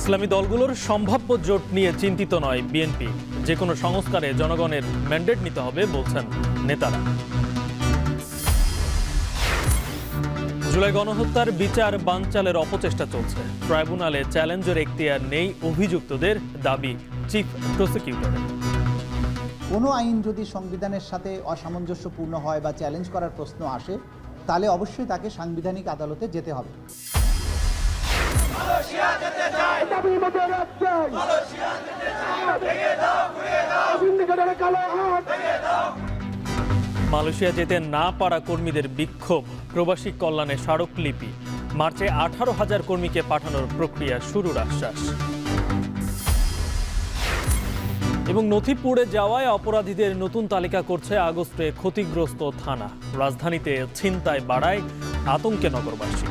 ইসলামী দলগুলোর সম্ভাব্য জোট নিয়ে চিন্তিত নয় বিএনপি। যে কোনো সংস্কারে জনগণের ম্যান্ডেট নিতে হবে বলছেন নেতারা। জুলাই গণহত্যার বিচার বানচালের অপচেষ্টা চলছে। ট্রাইব্যুনালে চ্যালেঞ্জের এখতিয়ার নেই অভিযুক্তদের, দাবি চিফ প্রসিকিউটরের। কোনো আইন যদি সংবিধানের সাথে অসামঞ্জস্যপূর্ণ হয় বা চ্যালেঞ্জ করার প্রশ্ন আসে, তাহলে অবশ্যই তাকে সাংবিধানিক আদালতে যেতে হবে। মালয়েশিয়া যেতে না পারা কর্মীদের বিক্ষোভ, প্রবাসী কল্যাণে স্মারকলিপি। মার্চে 18,000 কর্মীকে পাঠানোর প্রক্রিয়া শুরুর আশ্বাস। এবং নথি পুড়ে যাওয়ায় অপরাধীদের নতুন তালিকা করছে আগস্টে ক্ষতিগ্রস্ত থানা। রাজধানীতে ছিনতাই বাড়ায় আতঙ্কে নগরবাসী।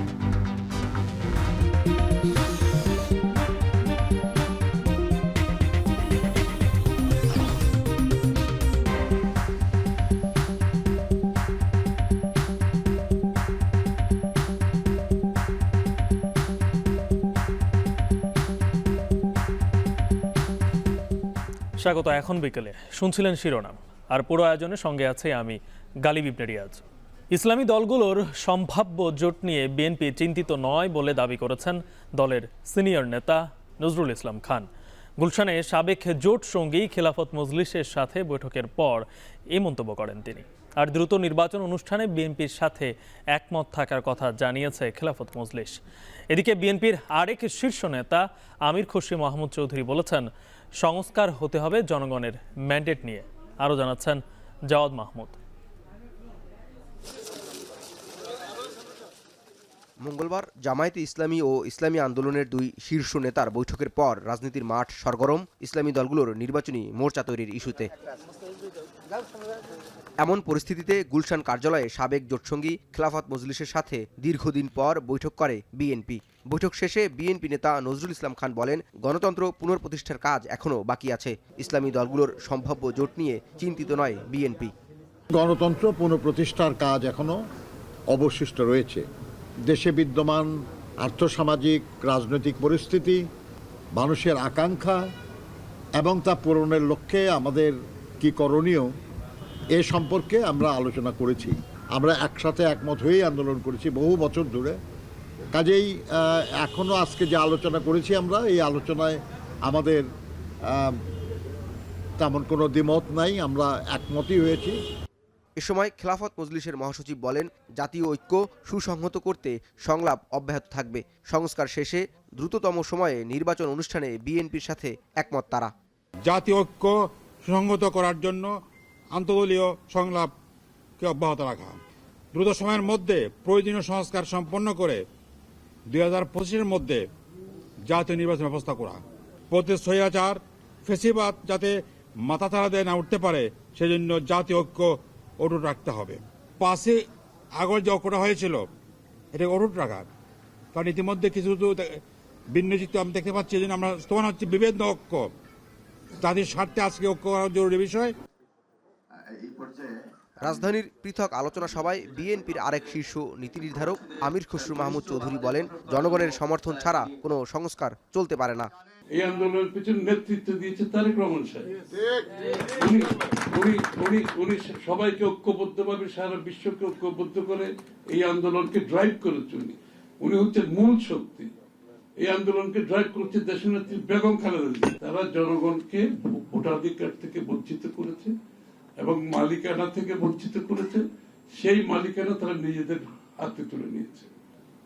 স্বাগত। এখন বিকেলে শুনছিলেন শিরোনাম, আর পুরো আয়োজনের সঙ্গে আছে আমি গালিব ইবনে রিয়াজ। ইসলামী দলগুলোর সম্ভাব্য জোট নিয়ে বিএনপি চিন্তিত নয় বলে দাবি করেছেন দলের সিনিয়র নেতা নজরুল ইসলাম খান। গুলশানে সাবেক জোট সঙ্গী খেলাফত মজলিসের সাথে বৈঠকের পর এই মন্তব্য করেন তিনি। আর দ্রুত নির্বাচন অনুষ্ঠানে বিএনপির সাথে একমত থাকার কথা জানিয়েছে খেলাফত মজলিস। এদিকে বিএনপির আরেক শীর্ষ নেতা আমির খুরশি মাহমুদ চৌধুরী বলেছেন, সংস্কার হতে হবে জনগণের ম্যান্ডেট নিয়ে। আরও জানাচ্ছেন জাওয়াদ মাহমুদ। মঙ্গলবার জামায়াতে ইসলামী ও ইসলামী আন্দোলনের দুই শীর্ষ নেতার বৈঠকের পর রাজনীতির মাঠ সরগরম ইসলামী দলগুলোর নির্বাচনী মোর্চা তৈরির ইস্যুতে। এমন পরিস্থিতিতে গুলশান কার্যালয়ে সাবেক জোটসঙ্গী খেলাফত মজলিসের সাথে দীর্ঘদিন পর বৈঠক করে বিএনপি। বৈঠক শেষে বিএনপি নেতা নজরুল ইসলাম খান বলেন, গণতন্ত্র পুনঃপ্রতিষ্ঠার কাজ এখনও বাকি আছে। ইসলামী দলগুলোর সম্ভাব্য জোট নিয়ে চিন্তিত নয় বিএনপি। গণতন্ত্র পুনঃপ্রতিষ্ঠার কাজ এখনও অবশিষ্ট রয়েছে। দেশে বিদ্যমান আর্থসামাজিক রাজনৈতিক পরিস্থিতি, মানুষের আকাঙ্ক্ষা এবং তা পূরণের লক্ষ্যে আমাদের কি করণীয় এ সম্পর্কে আমরা আলোচনা করেছি। আমরা একসাথে একমত হয়েই আন্দোলন করেছি বহু বছর ধরে। কাজেই এখনও আজকে যে আলোচনা করেছি আমরা, এই আলোচনায় আমাদের তেমন কোনো দ্বিমত নাই, আমরা একমতই হয়েছি। এ সময় খেলাফত মজলিসের মহাসচিব বলেন, জাতীয় ঐক্য সুসংহত করতে সংলাপ অব্যাহত থাকবে। সংস্কার শেষে দ্রুততম সময়ে নির্বাচন অনুষ্ঠানে বিএনপির সাথে একমত তারা। জাতীয় ঐক্য সুসংহত করার জন্য আন্তঃদলীয় সংলাপকে অব্যাহত রাখা, দ্রুত সময়ের মধ্যে প্রয়োজনীয় সংস্কার সম্পন্ন করে 2025-এর মধ্যে জাতীয় নির্বাচন ব্যবস্থা করা, প্রতি স্বৈরাচার ফেসিবাদ যাতে মাথাচাড়া দিয়ে না উঠতে পারে সেজন্য জাতীয় ঐক্য অটুট রাখতে হবে। 5 আগস্ট যে ঐক্যটা হয়েছিল এটা অটুট রাখা, কারণ ইতিমধ্যে কিছু ভিন্ন চিত্র আমি দেখতে পাচ্ছি। এই জন্য আমরা স্তমান হচ্ছে বিভিন্ন ঐক্য, জাতির স্বার্থে আজকে ঐক্য করা জরুরি বিষয়। রাজধানীর পৃথক আলোচনা সভায় বিএনপির আরেক শীর্ষ নীতি নির্ধারক আমির খুসরু মাহমুদ চৌধুরী বলেন, জনগণের সমর্থন ছাড়া কোনো সংস্কার চলতে পারে না। এই আন্দোলনের পিছনে নেতৃত্ব দিয়েছে তারেক রহমান সাহেব। উনি সবাইকে ঐক্যবদ্ধভাবে সারা বিশ্বকে ঐক্যবদ্ধ করে এই আন্দোলনকে ড্রাইভ করেছেন। উনি হচ্ছেন মূল শক্তি। এই আন্দোলনকে ড্রাইভ করছে দেশনেত্রী বেগম খালেদা জিয়া। তারা জনগণকে ভোটাধিকার থেকে বঞ্চিত করেছে এবং মালিকানা থেকে বঞ্চিত করেছে। সেই মালিকানা তারা নিজেদের হাতে তুলে নিয়েছে।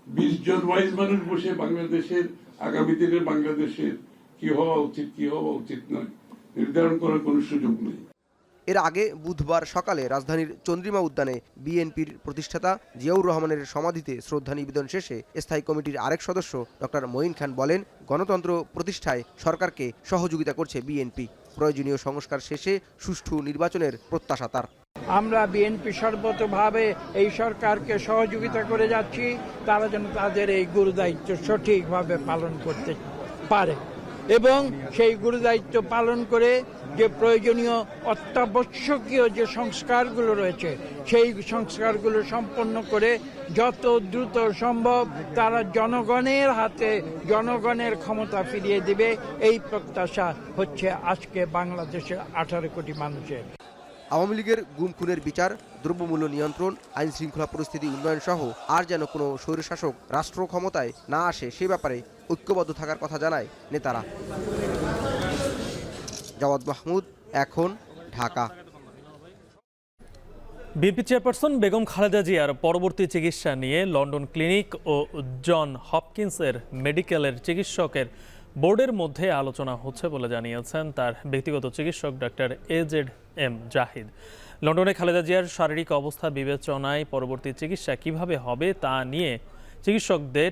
20 জন ওয়াইজ মানুষ বসে বাংলাদেশের আগামী দিনের বাংলাদেশের কি হওয়া উচিত কি হওয়া উচিত নয় নির্ধারণ করার কোনো সুযোগ নেই। এর আগে বুধবার সকালে রাজধানীর চন্দ্রিমা উদ্যানে বিএনপির প্রতিষ্ঠাতা জিয়াউর রহমানের সমাধিতে শ্রদ্ধা নিবেদন শেষে স্থায়ী কমিটির আরেক সদস্য ডক্টর মঈন খান বলেন, গণতন্ত্র প্রতিষ্ঠায় সরকারকে সহযোগিতা করছে বিএনপি। প্রয়োজনীয় সংস্কার শেষে সুষ্ঠু নির্বাচনের প্রত্যাশা তার। আমরা বিএনপি সর্বতভাবে এই সরকারকে সহযোগিতা করে যাচ্ছি, তারা যেন তাদের এই গুরুদায়িত্ব সঠিকভাবে পালন করতে পারে এবং সেই গুরুদায়িত্ব পালন করে যে প্রয়োজনীয় অত্যাবশ্যকীয় যে সংস্কারগুলো রয়েছে সেই সংস্কারগুলো সম্পন্ন করে যত দ্রুত সম্ভব তারা জনগণের হাতে জনগণের ক্ষমতা ফিরিয়ে দিবে, এই প্রত্যাশা হচ্ছে আজকে বাংলাদেশের 18 কোটি মানুষের। আওয়ামী লীগের গুম খুনের বিচার, দ্রব্যমূল্য নিয়ন্ত্রণ, আইন শৃঙ্খলা পরিস্থিতি উন্নয়ন সহ আর যেন কোনো স্বৈরশাসক রাষ্ট্র ক্ষমতায় না আসে সে ব্যাপারে ঐক্যবদ্ধ থাকার কথা জানায় নেতারা। জাওয়াদ মাহমুদ, এখন, ঢাকা। বিএনপি চেয়ারপারসন বেগম খালেদা জিয়ার পরবর্তী চিকিৎসা নিয়ে লন্ডন ক্লিনিক ও জন হপকিন্সের মেডিকেলের চিকিৎসকের বোর্ডের মধ্যে আলোচনা হচ্ছে বলে জানিয়েছেন তার ব্যক্তিগত চিকিৎসক ডাক্তার AZM জাহিদ। লন্ডনে খালেদা জিয়ার শারীরিক অবস্থা বিবেচনায় পরবর্তী চিকিৎসা কিভাবে হবে তা নিয়ে চিকিৎসকদের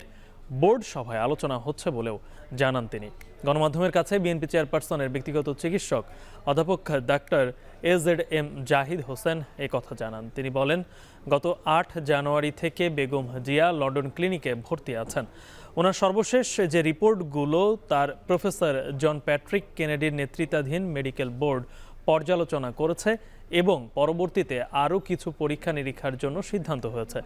বোর্ড সভায় আলোচনা হচ্ছে বলেও জানান তিনি। গণমাধ্যমের কাছে বিএনপি চেয়ারপারসনের ব্যক্তিগত চিকিৎসক অধ্যাপক ডাক্তার AZM জাহিদ হোসেন এ কথা জানান। তিনি বলেন, গত 8 জানুয়ারি থেকে বেগম জিয়া লন্ডন ক্লিনিকে ভর্তি আছেন। ওনার সর্বশেষ যে রিপোর্টগুলো তার প্রফেসর জন প্যাট্রিক কেনেডির নেতৃত্বাধীন মেডিকেল বোর্ড পর্যালোচনা করেছে এবং পরবর্তীতে আরও কিছু পরীক্ষা নিরীক্ষার জন্য সিদ্ধান্ত হয়েছে।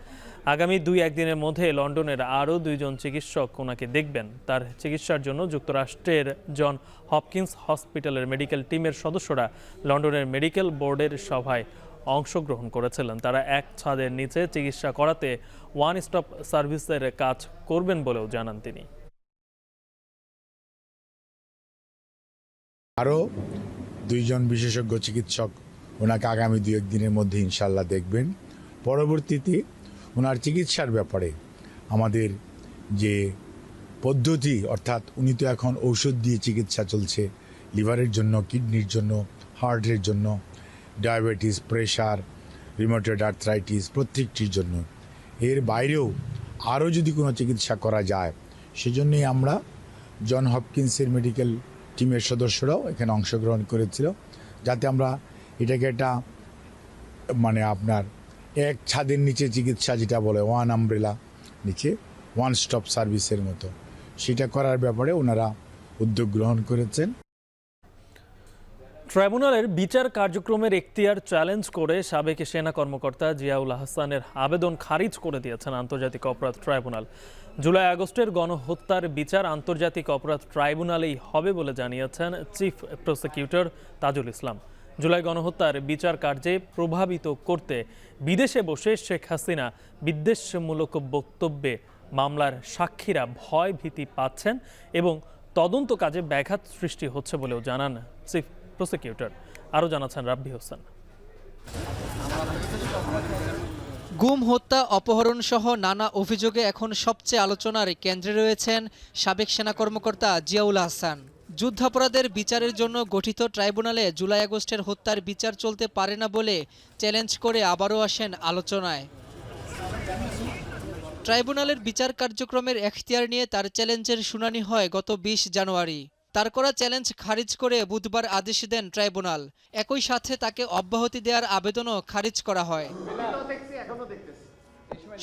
আগামী 2-1 দিনের মধ্যে লন্ডনের আরও 2 জন চিকিৎসক ওনাকে দেখবেন। তার চিকিৎসার জন্য যুক্তরাষ্ট্রের জন হপকিন্স হসপিটালের মেডিকেল টিমের সদস্যরা লন্ডনের মেডিকেল বোর্ডের সভায় অংশগ্রহণ করেছিলেন। তারা এক ছাদের নিচে চিকিৎসা করাতে ওয়ান স্টপ সার্ভিসের কাজ করবেন বলেও জানান তিনি। আরও 2 জন বিশেষজ্ঞ চিকিৎসক ওনাকে আগামী 2-1 দিনের মধ্যে ইনশাল্লাহ দেখবেন। পরবর্তীতে ওনার চিকিৎসার ব্যাপারে আমাদের যে পদ্ধতি, অর্থাৎ উনি তো এখন ঔষধ দিয়ে চিকিৎসা চলছে লিভারের জন্য, কিডনির জন্য, হার্টের জন্য, ডায়াবেটিস, প্রেশার, রিউমাটয়েড আর্থ্রাইটিস প্রত্যেকটির জন্য। এর বাইরেও আরও যদি কোনো চিকিৎসা করা যায় সেজন্যই আমরা জন হপকিন্সের মেডিকেল টিমের সদস্যরাও এখানে অংশগ্রহণ করেছিল, যাতে আমরা এটাকে একটা আপনার এক ছাদের নিচে চিকিৎসা যেটা বলে ওয়ান আমব্রেলা নিচে ওয়ান স্টপ সার্ভিসের মতো সেটা করার ব্যাপারে ওনারা উদ্যোগ গ্রহণ করেছেন। ট্রাইব্যুনালের বিচার কার্যক্রমের এখতিয়ার চ্যালেঞ্জ করে সাবেক সেনা কর্মকর্তা জিয়াউল আহসানের আবেদন খারিজ করে দিয়েছেন আন্তর্জাতিক অপরাধ ট্রাইব্যুনাল। জুলাই আগস্টের গণহত্যার বিচার আন্তর্জাতিক অপরাধ ট্রাইব্যুনালেই হবে বলে জানিয়েছেন চিফ প্রসিকিউটর তাজুল ইসলাম। জুলাই গণহত্যার বিচার কার্যে প্রভাবিত করতে বিদেশে বসে শেখ হাসিনা বিদ্বেষমূলক বক্তব্যে মামলার সাক্ষীরা ভয় ভীতি পাচ্ছেন এবং তদন্ত কাজে ব্যাঘাত সৃষ্টি হচ্ছে বলেও জানান চিফ প্রসিকিউটর। আরও জানাচ্ছেন রাব্বি হোসেন। গুম, হত্যা, অপহরণ সহ নানা অভিযোগে এখন সবচেয়ে আলোচনার কেন্দ্রে রয়েছেন সাবেক সেনা কর্মকর্তা জিয়াউল আহসান। যুদ্ধাপরাধের বিচারের জন্য গঠিত ট্রাইব্যুনালে জুলাই আগস্টের হত্যার বিচার চলতে পারে না বলে চ্যালেঞ্জ করে আবারও আসেন আলোচনায়। ট্রাইব্যুনালের বিচার কার্যক্রমের এখতিয়ার নিয়ে তার চ্যালেঞ্জের শুনানি হয় গত 20 জানুয়ারি। তার করা চ্যালেঞ্জ খারিজ করে বুধবার আদেশ দেন ট্রাইব্যুনাল। একই সাথে তাকে অব্যাহতি দেওয়ার আবেদনও খারিজ করা হয়।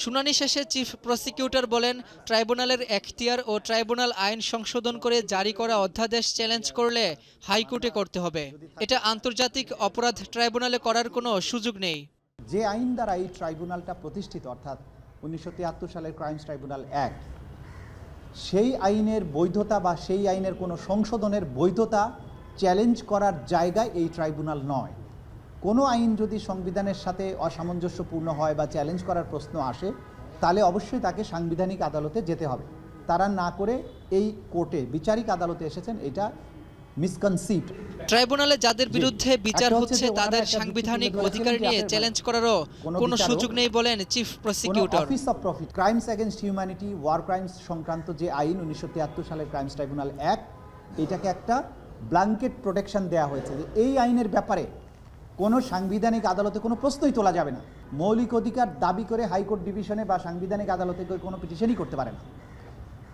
শুনানি শেষে চিফ প্রসিকিউটর বলেন, ট্রাইব্যুনালের এখতিয়ার ও ট্রাইব্যুনাল আইন সংশোধন করে জারি করা অধ্যাদেশ চ্যালেঞ্জ করলে হাইকোর্টে করতে হবে। এটা আন্তর্জাতিক অপরাধ ট্রাইব্যুনালে করার কোনো সুযোগ নেই। যে আইন দ্বারা এই ট্রাইব্যুনালটা প্রতিষ্ঠিত, অর্থাৎ 1973 সালের ক্রাইমস ট্রাইব্যুনাল অ্যাক্ট, সেই আইনের বৈধতা বা সেই আইনের কোনো সংশোধনের বৈধতা চ্যালেঞ্জ করার জায়গায় এই ট্রাইব্যুনাল নয়। কোনো আইন যদি সংবিধানের সাথে অসামঞ্জস্যপূর্ণ হয় বা চ্যালেঞ্জ করার প্রশ্ন আসে, তাহলে অবশ্যই তাকে সাংবিধানিক আদালতে যেতে হবে। তারা না করে এই কোর্টে বিচারিক আদালতে এসেছেন, এটা মিসকনসিপ্ট। ট্রাইব্যুনালে যাদের বিরুদ্ধে বিচার হচ্ছে তাদের সাংবিধানিক অধিকার নিয়ে চ্যালেঞ্জ করারও কোনো সুযোগ নেই বলেন chief prosecutor. Office of profit, crimes against humanity, war crimes সংক্রান্ত যে আইন 1973 সালের ক্রাইমস ট্রাইব্যুনাল অ্যাক্ট, এটাকে একটা ব্ল্যাঙ্কেট প্রোটেকশন দেওয়া হয়েছে যে এই আইনের ব্যাপারে কোনো সাংবিধানিক আদালতে কোনো প্রশ্নই তোলা যাবে না। মৌলিক অধিকার দাবি করে হাইকোর্ট ডিভিশনে বা সাংবিধানিক আদালতে কোনো পিটিশনই করতে পারে না।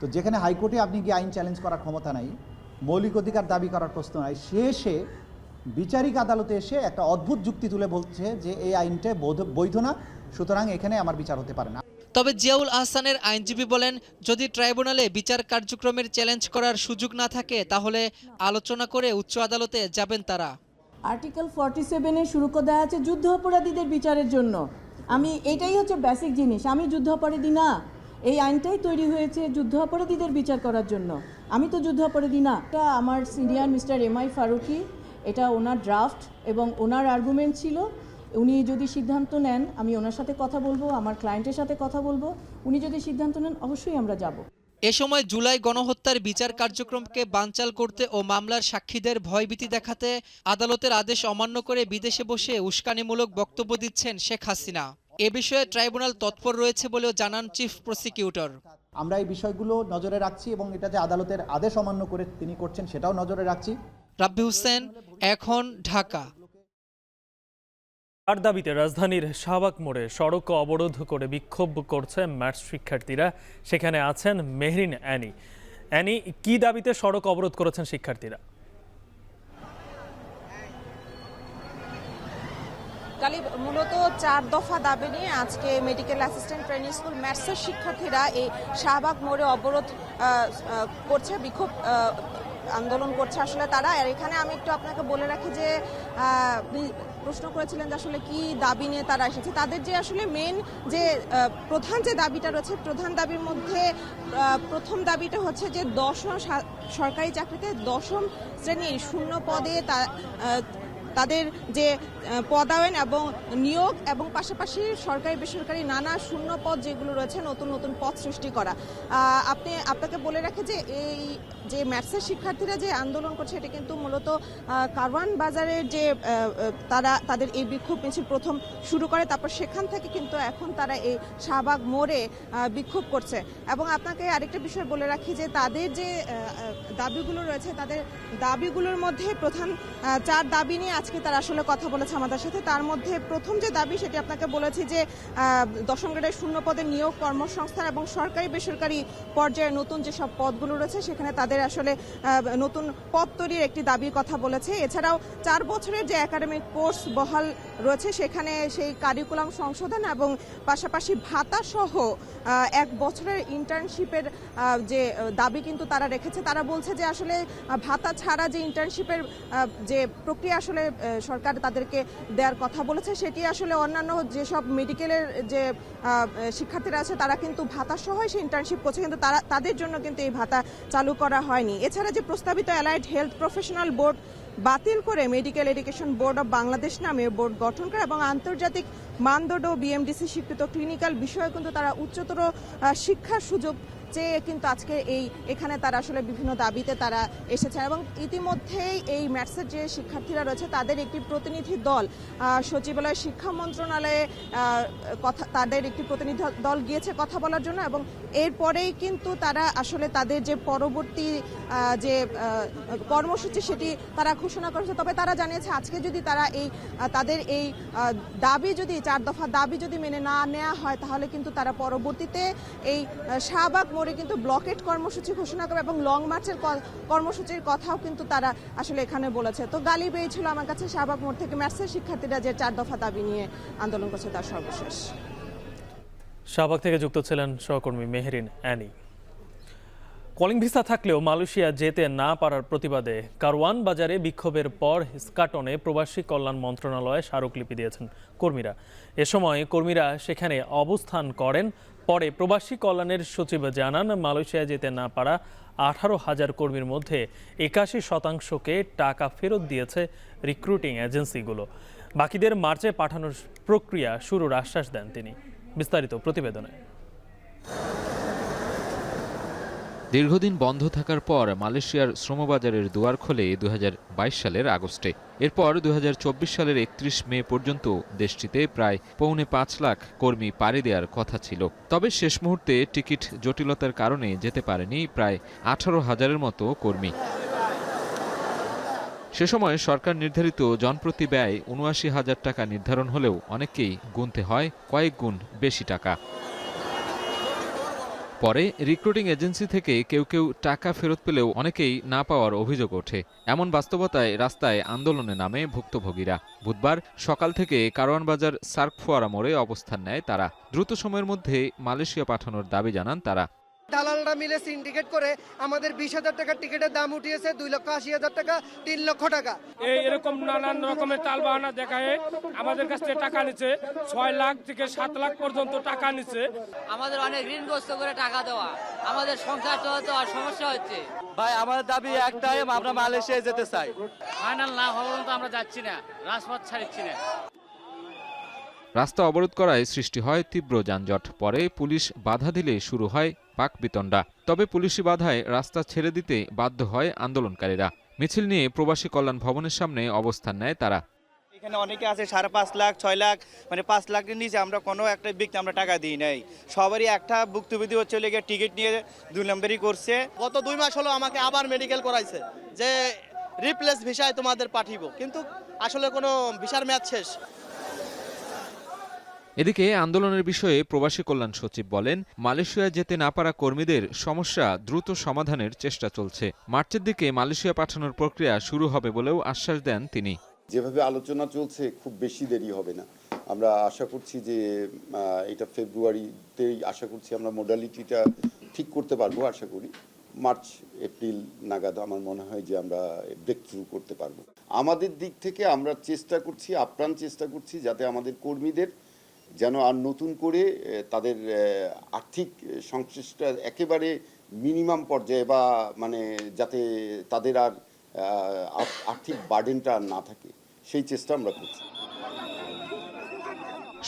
তো যেখানে হাইকোর্টে আপনি গিয়ে আইন চ্যালেঞ্জ করার ক্ষমতা নাই, মৌলিক অধিকার দাবি করার প্রশ্ন নাই, সে বিচারিক আদালতে এসে একটা অদ্ভুত যুক্তি তুলে বলছে যে এই আইনটা বৈধ না, সুতরাং এখানে আমার বিচার হতে পারে না। তবে জিয়াউল আহসানের আইনজীবী বলেন, যদি ট্রাইব্যুনালে বিচার কার্যক্রমের চ্যালেঞ্জ করার সুযোগ না থাকে তাহলে আলোচনা করে উচ্চ আদালতে যাবেন তারা। আর্টিকেল 47-এ শুরু করা আছে যুদ্ধ অপরাধীদের বিচারের জন্য। এটাই হচ্ছে বেসিক জিনিস। আমি যুদ্ধ অপরাধী না, এই আইনটাই তৈরি হয়েছে যুদ্ধ অপরাধীদের বিচার করার জন্য। আমি তো যুদ্ধ অপরাধী না। এটা আমার সিনিয়র মিস্টার এমআই ফারুকি, এটা ওনার ড্রাফট এবং ওনার আর্গুমেন্ট ছিল। উনি যদি সিদ্ধান্ত নেন আমি ওনার সাথে কথা বলবো, আমার ক্লায়েন্টের সাথে কথা বলবো। উনি যদি সিদ্ধান্ত নেন অবশ্যই আমরা যাব। এ সময় জুলাই গণহত্যার বিচার কার্যক্রমকে বানচাল করতে ও মামলার সাক্ষীদের ভয়ভীতি দেখাতে আদালতের আদেশ অমান্য করে বিদেশে বসে উস্কানিমূলক বক্তব্য দিচ্ছেন শেখ হাসিনা। এ বিষয়ে ট্রাইব্যুনাল তৎপর রয়েছে বলেও জানান চিফ প্রসিকিউটর। আমরা এই বিষয়গুলো নজরে রাখছি এবং এটা যে আদালতের আদেশ অমান্য করে তিনি করছেন সেটাও নজরে রাখছি। রাব্বি হোসেন, এখন, ঢাকা। তার দাবিতে রাজধানীর শাহবাগ মোড়ে সড়ক অবরোধ করে বিক্ষোভ করছে ম্যাথস শিক্ষার্থীরা। সেখানে আছেন মেহরিন অ্যানি। অ্যানি, কি দাবিতে সড়ক অবরোধ করেছেন শিক্ষার্থীরা? মূলত 4 দফা দাবি নিয়ে আজকে মেডিকেল অ্যাসিস্ট্যান্ট ট্রেনিং স্কুল ম্যাথসের শিক্ষার্থীরা এই শাহবাগ মোড়ে অবরোধ করছে, বিক্ষোভ আন্দোলন করছে আসলে তারা। আর এখানে আমি একটু আপনাকে বলে রাখি যে প্রশ্ন করেছিলেন যে আসলে কি দাবি নিয়ে তারা এসেছে। তাদের যে আসলে মেন যে প্রধান যে দাবিটা রয়েছে, প্রধান দাবির মধ্যে প্রথম দাবিটা হচ্ছে যে সরকারি চাকরিতে 10ম শ্রেণীর শূন্য পদে তাদের যে পদায়ন এবং নিয়োগ এবং পাশাপাশি সরকারি বেসরকারি নানা শূন্য পদ যেগুলো রয়েছে নতুন নতুন পদ সৃষ্টি করা। আপনাকে বলে রাখি যে এই যে ম্যাথসের শিক্ষার্থীরা যে আন্দোলন করছে এটা কিন্তু মূলত কারওয়ান বাজারের যে তাদের এই বিক্ষোভ মিছিল প্রথম শুরু করে, তারপর সেখান থেকে কিন্তু এখন তারা এই শাহবাগ মোড়ে বিক্ষোভ করছে। এবং আপনাকে আরেকটা বিষয় বলে রাখি যে তাদের যে দাবিগুলো রয়েছে, তাদের দাবিগুলোর মধ্যে প্রধান 4 দাবি নিয়ে আজকে তারা আসলে কথা বলেছে আমাদের সাথে। তার মধ্যে প্রথম যে দাবি সেটি আপনাকে বলেছি যে 10ম গ্রেডের শূন্য পদে নিয়োগ, কর্মসংস্থান এবং সরকারি বেসরকারি পর্যায়ে নতুন যেসব পদগুলো রয়েছে সেখানে তাদের আসলে নতুন পদ তৈরির একটি দাবির কথা বলেছে। এছাড়াও 4 বছরের যে একাডেমিক কোর্স বহাল রয়েছে সেখানে সেই কারিকুলাম সংশোধন এবং পাশাপাশি ভাতা সহ 1 বছরের ইন্টার্নশিপের যে দাবি কিন্তু তারা রেখেছে। তারা বলছে যে আসলে ভাতা ছাড়া যে ইন্টার্নশিপের যে প্রক্রিয়া আসলে সরকার তাদেরকে দেওয়ার কথা বলেছে সেটি আসলে অন্যান্য যেসব মেডিকেলের যে শিক্ষার্থীরা আছে তারা কিন্তু ভাতা সহ সেই ইন্টার্নশিপ করছে, কিন্তু তাদের জন্য কিন্তু এই ভাতা চালু করা হয়নি। এছাড়া যে প্রস্তাবিত অ্যালাইড হেলথ প্রফেশনাল বোর্ড বাতিল করে medical education board of Bangladesh নামে বোর্ড গঠন করে এবং আন্তর্জাতিক মানদণ্ড বিএমডিসি স্বীকৃত ক্লিনিক্যাল বিষয়ে কিন্তু তারা উচ্চতর শিক্ষার সুযোগ চেয়ে কিন্তু আজকে এখানে তারা আসলে বিভিন্ন দাবিতে তারা এসেছেন। এবং ইতিমধ্যেই এই ম্যাথসের যে শিক্ষার্থীরা রয়েছে তাদের একটি প্রতিনিধি দল সচিবালয় শিক্ষা মন্ত্রণালয়ে তাদের একটি প্রতিনিধি দল গিয়েছে কথা বলার জন্য এবং এরপরেই কিন্তু তারা আসলে তাদের যে পরবর্তী যে কর্মসূচি সেটি তারা ঘোষণা করেছে। তবে তারা জানিয়েছে আজকে যদি তারা তাদের এই দাবি যদি 4 দফা দাবি যদি মেনে না নেওয়া হয় তাহলে কিন্তু তারা পরবর্তীতে এই শাহবাগ মোড়ে কিন্তু ব্লকেট কর্মসূচি ঘোষণা করবে এবং লং মার্চের কর্মসূচির কথাও কিন্তু তারা আসলে এখানে বলেছে। তো গালিব এই ছিল আমার কাছে শাহবাগ মোড় থেকে ম্যাথসের শিক্ষার্থীরা যে 4 দফা দাবি নিয়ে আন্দোলন করছে তার সর্বশেষ। শাহবাগ থেকে যুক্ত ছিলেন সহকর্মী মেহরিন অ্যানি। কলিং ভিসা থাকলেও মালয়েশিয়া যেতে না পারার প্রতিবাদে কারওয়ান বাজারে বিক্ষোভের পর স্কাটনে প্রবাসী কল্যাণ মন্ত্রণালয়ে স্মারকলিপি দিয়েছেন কর্মীরা। এ সময় কর্মীরা সেখানে অবস্থান করেন। পরে প্রবাসী কল্যাণের সচিব জানান মালয়েশিয়া যেতে না পারা 18,000 কর্মীর মধ্যে 81%কে টাকা ফেরত দিয়েছে রিক্রুটিং এজেন্সিগুলো। বাকিদের মার্চে পাঠানোর প্রক্রিয়া শুরুর আশ্বাস দেন তিনি। বিস্তারিত প্রতিবেদনে। দীর্ঘদিন বন্ধ থাকার পর মালয়েশিয়ার শ্রমবাজারের দুয়ার খোলে 2022 সালের আগস্টে। এরপর 2024 সালের 31 মে পর্যন্ত দেশটিতে প্রায় 4.5 লাখ কর্মী পাড়ি দেওয়ার কথা ছিল। তবে শেষ মুহূর্তে টিকিট জটিলতার কারণে যেতে পারেনি প্রায় 18,000-এর মতো কর্মী। সে সময় সরকার নির্ধারিত জনপ্রতি ব্যয় 79,000 টাকা নির্ধারণ হলেও অনেককেই গুনতে হয় কয়েক গুণ বেশি টাকা। পরে রিক্রুটিং এজেন্সি থেকে কেউ কেউ টাকা ফেরত পেলেও অনেকেই না পাওয়ার অভিযোগ ওঠে। এমন বাস্তবতায় রাস্তায় আন্দোলনে নামে ভুক্তভোগীরা। বুধবার সকাল থেকে কারওয়ান বাজার সার্ক ফোয়ারা মোড়ে অবস্থান নেয় তারা। দ্রুত সময়ের মধ্যে মালয়েশিয়া পাঠানোর দাবি জানান তারা। দালালরা মিলে সিন্ডিকেট করে আমাদের 20,000 টাকার টিকিটের দাম উঠিয়েছে 2,80,000 টাকা, 3 লক্ষ টাকা। এরকম নানান রকমের টালবাহানা দেখায় আমাদের কাছ থেকে টাকা নিচ্ছে, 6 লাখ থেকে 7 লাখ পর্যন্ত টাকা নিচ্ছে। আমাদের অনেক ঋণগ্রস্ত করে টাকা দেওয়া, আমাদের সংসার চলাতে সমস্যা হচ্ছে। ভাই আমাদের দাবি একটাই, আমরা মালয়েশিয়ায় যেতে চাই। ফাইনাল না হওয়া পর্যন্ত আমরা যাচ্ছি না, রাজপথ ছাড়ছি না। রাস্তা অবরোধ করায় সৃষ্টি হয় তীব্র যানজট। পরে পুলিশ বাধা দিলে শুরু হয় বাকবিতণ্ডা। তবে পুলিশি বাধায় রাস্তা ছেড়ে দিতে বাধ্য হয় আন্দোলনকারীরা। মিছিল নিয়ে প্রবাসী কল্যাণ ভবনের সামনে অবস্থান নেয় তারা। এখানে অনেকে আছে 5.5 লাখ 6 লাখ, মানে 5 লাখের নিচে আমরা কোনো একটা ব্যক্তি আমরা টাকা দিই নাই। সবারই একটা ভুক্তভোগী হচ্ছে লেগে টিকিট নিয়ে 2 নম্বরই করছে। গত 2 মাস হলো আমাকে আবার মেডিকেল করাইছে যে রিপ্লেস ভিসায় তোমাদের পাঠিয়ে, কিন্তু আসলে কোনো ভিসার মেয়াদ শেষ। এদিকে আন্দোলনের বিষয়ে প্রবাসী কল্যাণ সচিব বলেন, মালয়েশিয়ায় যেতে না পারা কর্মীদের সমস্যা দ্রুত সমাধানের চেষ্টা চলছে। মার্চের দিকে মালয়েশিয়া পাঠানোর প্রক্রিয়া শুরু হবে বলেও আশ্বাস দেন তিনি। যেভাবে আলোচনা চলছে খুব বেশি দেরি হবে না। আমরা আশা করছি যে এটা ফেব্রুয়ারিতেই আশা করছি আমরা মোডালিটিটা ঠিক করতে পারবো। আশা করি মার্চ এপ্রিল নাগাদ আমার মনে হয় যে আমরা ব্রেক থ্রু করতে পারবো। আমাদের দিক থেকে আমরা চেষ্টা করছি, আপ্রাণ চেষ্টা করছি যাতে আমাদের কর্মীদের যেন আর নতুন করে তাদের আর্থিক সংশ্লিষ্ট একেবারে মিনিমাম পর্যায়ে বা মানে যাতে তাদের আর আর্থিক বার্ডেনটা আর না থাকে, সেই চেষ্টা আমরা করছি।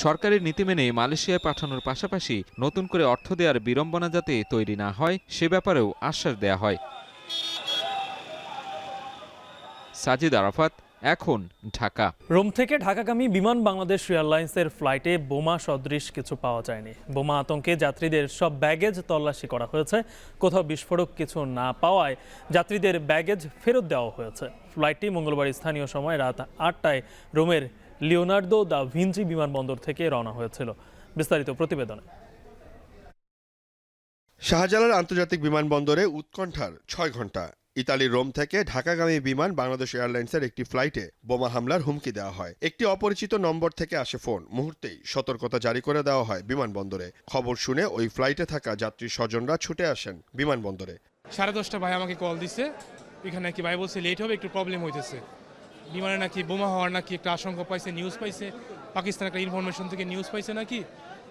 সরকারের নীতি মেনে মালয়েশিয়ায় পাঠানোর পাশাপাশি নতুন করে অর্থ দেওয়ার বিড়ম্বনা যাতে তৈরি না হয় সে ব্যাপারেও আশ্বাস দেয়া হয়। সাজিদ আরাফাত, এখন ঢাকা। রোম থেকে ঢাকাগামী বিমান বাংলাদেশ এয়ারলাইন্সের ফ্লাইটে বোমা সদৃশ কিছু পাওয়া যায়নি। বোমা আতঙ্কে যাত্রীদের সব ব্যাগেজ তল্লাশি করা হয়েছে। কোথাও বিস্ফোরক কিছু না পাওয়ায় যাত্রীদের ব্যাগেজ ফেরত দেওয়া হয়েছে। ফ্লাইটটি মঙ্গলবার স্থানীয় সময় রাত 8টায় রোমের লিওনার্দো দা ভিঞ্চি বিমানবন্দর থেকে রওনা হয়েছিল। বিস্তারিত প্রতিবেদনে। শাহজালাল আন্তর্জাতিক বিমানবন্দরে উৎকণ্ঠার 6 ঘণ্টা। ইতালির রোম থেকে ঢাকাগামী বিমান বাংলাদেশ এয়ারলাইন্সের একটি ফ্লাইটে বোমা হামলার হুমকি দেওয়া হয়। একটি অপরিচিত নম্বর থেকে আসে ফোন। মুহূর্তেই সতর্কতা জারি করে দেওয়া হয় বিমানবন্দরে। খবর শুনে ওই ফ্লাইটে থাকা যাত্রী স্বজনরা ছুটে আসেন বিমানবন্দরে। 10:30 ভাই আমাকে কল দিছে, এখানে নাকি ভাই বলছে লেট হবে, একটু প্রবলেম হইতেছে। বিমানে নাকি বোমা হওয়ার নাকি একটা আশঙ্কা পাইছে, নিউজ পাইছে, পাকিস্তান একটা ইনফরমেশন থেকে নিউজ পাইছে নাকি,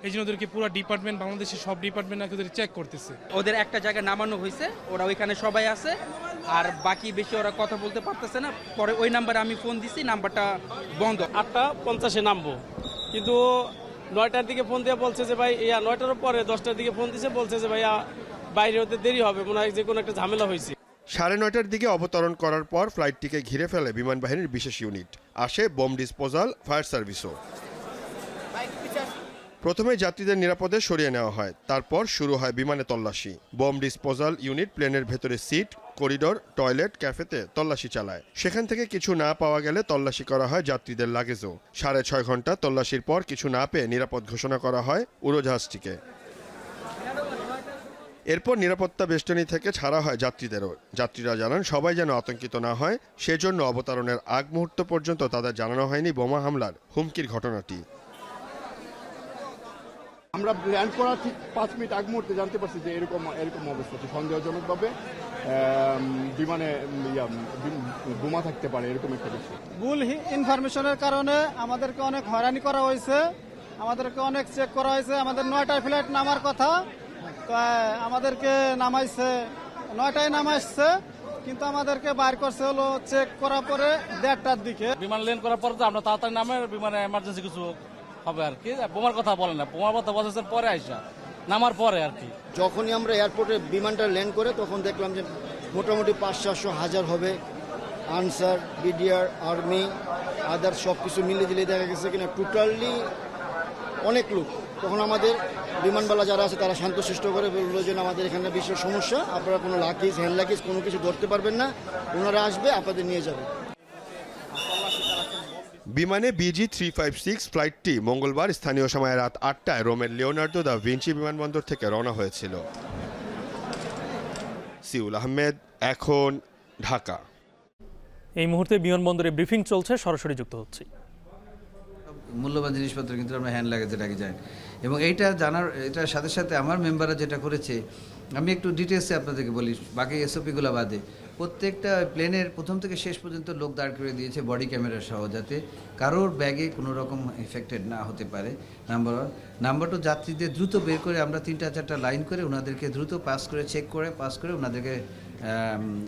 এই জন্য ওদেরকে পুরো ডিপার্টমেন্ট, বাংলাদেশের সব ডিপার্টমেন্ট নাকি ওদের চেক করতেছে। ওদের একটা জায়গায় নামানো হয়েছে, ওরা ওইখানে সবাই আছে, আর বাকি বেশি ওরা কথা বলতে পারতেছে না। পরে ওই নাম্বারে আমি ফোন দিছি, নাম্বারটা বন্ধ। 8:50 নামবো, কিন্তু 9টার দিকে ফোন দিয়ে বলছে যে ভাই 9টার পরে 10টার দিকে ফোন দিছে, বলছে যে ভাইয়া বাইরে হতে দেরি হবে, মনে হয় যে কোনো একটা ঝামেলা হয়েছে। 9:30টার দিকে অবতরণ করার পর ফ্লাইটটিকে ঘিরে ফেলে বিমান বাহিনীর বিশেষ ইউনিট। আসে বোম ডিসপোজাল, ফায়ার সার্ভিসও। প্রথমে যাত্রীদের নিরাপদে সরিয়ে নেওয়া হয়, তারপর শুরু হয় বিমানে তল্লাশি। বোম ডিসপোজাল ইউনিট প্লেনের ভেতরে সিট, করিডোর, টয়লেট, ক্যাফেতে তল্লাশি চালায়। সেখান থেকে কিছু না পাওয়া গেলে তল্লাশি করা হয় যাত্রীদের লাগেজও। 6.5 ঘন্টা তল্লাশির পর কিছু না পেয়ে নিরাপদ ঘোষণা করা হয় উড়োজাহাজটিকে। এরপর নিরাপত্তা বেষ্টনী থেকে ছাড়া হয় যাত্রীদেরও। যাত্রীরা জানান সবাই যেন আতঙ্কিত না হয়, সেজন্য অবতরণের আগ মুহূর্ত পর্যন্ত তাদের জানানো হয়নি বোমা হামলার হুমকির ঘটনাটি। আমরা ল্যান্ড করার ঠিক 5 মিনিট আগ মুহূর্তে জানতে পারছি যে এরকম অবস্থা, সন্দেহজনকভাবে বিমানে বোমা থাকতে পারে, এরকম একটা কিছু। ভুল ইনফরমেশনের কারণে আমাদেরকে অনেক হয়রানি করা হয়েছে, আমাদেরকে অনেক চেক করা হয়েছে। আমাদের 9টায় ফ্লাইট নামার কথা, তো আমাদেরকে নামাইছে 9টায় নামাইছে, কিন্তু আমাদেরকে বাইর করছে হলো চেক করার পরে 1:30টার দিকে। বিমান ল্যান্ড করার পর তো আমরা তাড়াতাড়ি নামে বিমানে এমার্জেন্সি কিছু হবে আর কি। বোমার কথা বলে না, বোমার কথা বলতেছে পরে আইসা নামার পরে আর কি। যখনই আমরা এয়ারপোর্টে বিমানটা ল্যান্ড করে তখন দেখলাম যে মোটামুটি 500-700 হবে। আনসার, বিডিআর, আর্মি, আদার সব কিছু মিলে দিলে দেখা গেছে কিনা টোটালি অনেক লোক। তখন আমাদের বিমানবালা যারা আছে তারা শান্তশিষ্ট করে বললো যে আমাদের এখানে বিশেষ সমস্যা, আপনারা কোনো লাগেজ, হ্যান্ড লাগেজ কোনো কিছু ধরতে পারবেন না, ওনারা আসবে আপনাদের নিয়ে যাবে। বিমানে BG356 ফ্লাইটটি মঙ্গলবার স্থানীয় সময় রাত 8টায় রোমের লিওনার্দো দা ভিঞ্চি বিমানবন্দর থেকে রওনা হয়েছিল। সিউল আহমেদ, এখন ঢাকা। এই মুহূর্তে বিমানবন্দরে ব্রিফিং চলছে, সরাসরি যুক্ত হচ্ছি। মূল্যবান জিনিসপত্র কিন্তু আমরা হ্যান্ড লাগেজে রেখে যাই, এবং এইটা জানার এটার সাথে সাথে আমার মেম্বাররা যেটা করেছে আমি একটু ডিটেলসে আপনাদেরকে বলি, বাকি এসওপিগুলো বাদে প্রত্যেকটা প্লেনের প্রথম থেকে শেষ পর্যন্ত লোক দাঁড় করে দিয়েছে বডি ক্যামেরা সহ, যাতে কারোর ব্যাগে কোনো রকম এফেক্টেড না হতে পারে। নাম্বার 1। নাম্বার 2, যাত্রীদের দ্রুত বের করে আমরা 3-4টা লাইন করে ওনাদেরকে দ্রুত পাস করে ওনাদেরকে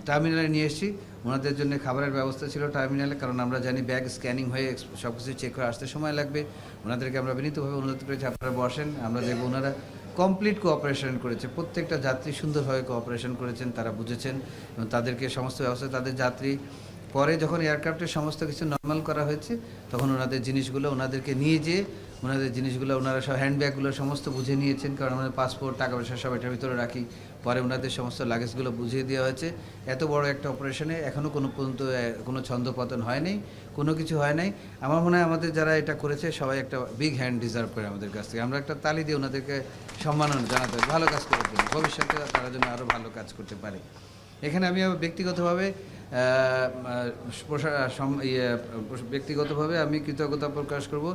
টার্মিনালে নিয়ে এসেছি। ওনাদের জন্য খাবারের ব্যবস্থা ছিল টার্মিনালে, কারণ আমরা জানি ব্যাগ স্ক্যানিং হয়ে সব কিছু চেক করে আসতে সময় লাগবে। ওনাদেরকে আমরা বিনীতভাবে অনুরোধ করেছি আপনারা বসেন, আমরা দেখব। ওনারা কমপ্লিট কোঅপারেশন করেছে, প্রত্যেকটা যাত্রী সুন্দরভাবে কোঅপারেশন করেছেন, তারা বুঝেছেন এবং তাদেরকে সমস্ত ব্যবস্থা, তাদের যাত্রী পরে যখন এয়ারক্রাফটের সমস্ত কিছু নর্মাল করা হয়েছে তখন ওনাদের জিনিসগুলো ওনাদেরকে নিয়ে যেয়ে ওনাদের জিনিসগুলো ওনারা সব হ্যান্ডব্যাগগুলো সমস্ত বুঝে নিয়েছেন, কারণ আমাদের পাসপোর্ট টাকা পয়সা সব এটার ভিতরে রাখি। পরে ওনাদের সমস্ত লাগেজগুলো বুঝিয়ে দেওয়া হয়েছে। এত বড় একটা অপারেশনে এখনও কোনো পর্যন্ত কোনো ছন্দপতন হয়নি, কোনো কিছু হয় নাই। আমার মনে হয় আমাদের যারা এটা করেছে সবাই একটা বিগ হ্যান্ড ডিজার্ভ করে আমাদের কাছ থেকে। আমরা একটা তালি দিয়ে ওনাদেরকে সম্মাননা জানাতে হবে ভালো কাজ করার জন্য, ভবিষ্যতে তারা যেন আরও ভালো কাজ করতে পারে। এখানে আমি ব্যক্তিগতভাবে আমি কৃতজ্ঞতা প্রকাশ করব